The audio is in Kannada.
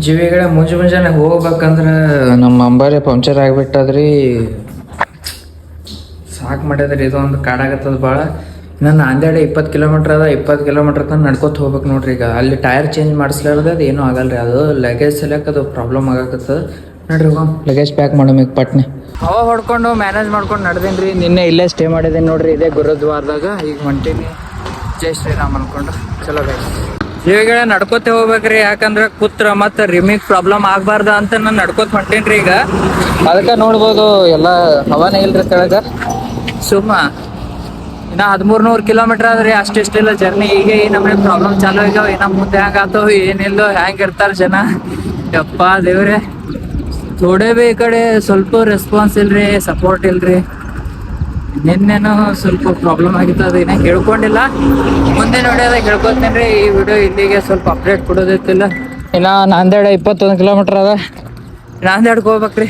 ಜೀವಿಗಳ ಮುಂಜಾನೆ ಹೋಗ್ಬೇಕಂದ್ರೆ ನಮ್ಮ ಅಂಬಾರಿ ಪಂಕ್ಚರ್ ಆಗಿಬಿಟ್ಟದ್ರಿ. ಸಾಕು ಮಾಡ್ಯದ್ರಿ. ಇದೊಂದು ಕಾಡಾಗತ್ತದ ಭಾಳ. ನನ್ನ ನಾಂದೇಡ 20 ಕಿಲೋಮೀಟ್ರ್ ಅದ. 20 ಕಿಲೋಮೀಟ್ರ್ ತನಕ ನಡ್ಕೋತ ಹೋಗ್ಬೇಕು ನೋಡ್ರಿ. ಈಗ ಅಲ್ಲಿ ಟೈರ್ ಚೇಂಜ್ ಮಾಡಿಸ್ಲಾರ್ದು ಅದು ಏನೂ ಆಗಲ್ರಿ. ಅದು ಲಗೇಜ್ ಸಲಕ್ಕೆ ಅದು ಪ್ರಾಬ್ಲಮ್ ಆಗಾಕತ್ತದ. ನೋಡ್ರಿ ಲಗೇಜ್ ಪ್ಯಾಕ್ ಮಾಡೋ ಈಗ ಪಟ್ನೆ ಹವಾ ಹೊಡ್ಕೊಂಡು ಮ್ಯಾನೇಜ್ ಮಾಡ್ಕೊಂಡು ನಡೆದೇನಿ ರೀ. ನಿನ್ನೆ ಇಲ್ಲೇ ಸ್ಟೇ ಮಾಡಿದ್ದೀನಿ ನೋಡ್ರಿ, ಇದೇ ಗುರುದ್ವಾರದಾಗ. ಈಗ ಹೊಂಟೀನಿ. ಜೈ ಶ್ರೀರಾಮ್ ಅನ್ಕೊಂಡು ಚಲೋ ಬೇಕು. ಇವಾಗ ನಡ್ಕೋತೆ ಹೋಗ್ಬೇಕ್ರಿ, ಯಾಕಂದ್ರೆ ಕೂತ್ರ ಮತ್ತು ರಿಮಿಗ್ ಪ್ರಾಬ್ಲಮ್ ಆಗಬಾರ್ದ ಅಂತ ನಾನು ನಡ್ಕೋತ ಹೊಂಟೀನಿ ರೀ. ಈಗ ಅದಕ್ಕೆ ನೋಡ್ಬೋದು ಎಲ್ಲ ಹವಾನೇ ಇಲ್ರಿ ಕೆಳಗೆ. ಸುಮ್ಮ ಇನ್ನು 1300 ಕಿಲೋಮೀಟ್ರ್ ಆದ್ರಿ. ಅಷ್ಟಿಷ್ಟಿಲ್ಲ ಜರ್ನಿ. ಈಗ ಈ ನಮಗೆ ಪ್ರಾಬ್ಲಮ್ ಚಾಲೂ ಆಗ್ಯಾವ. ಇನ್ನು ಮುಂದೆ ಹೆಂಗೆ ಆತವ ಏನಿಲ್ಲೋ, ಹೆಂಗೆ ಇರ್ತಾರೆ ಜನ. ಯಪ್ಪ ದೇವ್ರೆ, ಥೋಡೆ ಭೀ ಈ ಕಡೆ ಸ್ವಲ್ಪ ರೆಸ್ಪಾನ್ಸ್ ಇಲ್ರಿ, ಸಪೋರ್ಟ್ ಇಲ್ರಿ. ನಿನ್ನೆನೂ ಸ್ವಲ್ಪ ಪ್ರಾಬ್ಲಮ್ ಆಗಿತ್ತು, ಅದು ಇನ್ನೂ ಹೇಳ್ಕೊಂಡಿಲ್ಲ. ಮುಂದೆ ನೋಡಿ ಅದಾಗ ಹೇಳ್ಕೊತೀನಿ ರೀ. ಈ ವಿಡಿಯೋ ಇಲ್ಲಿಗೆ ಸ್ವಲ್ಪ ಅಪ್ಡೇಟ್ ಕೊಡೋದಿತ್ತಿಲ್ಲ. ಇನ್ನು ನಾಂದೇಡ 21 ಕಿಲೋಮೀಟ್ರ್ ಅದ. ನಾಂದೇಡ್ಗೆ ಹೋಗ್ಬೇಕ್ರಿ.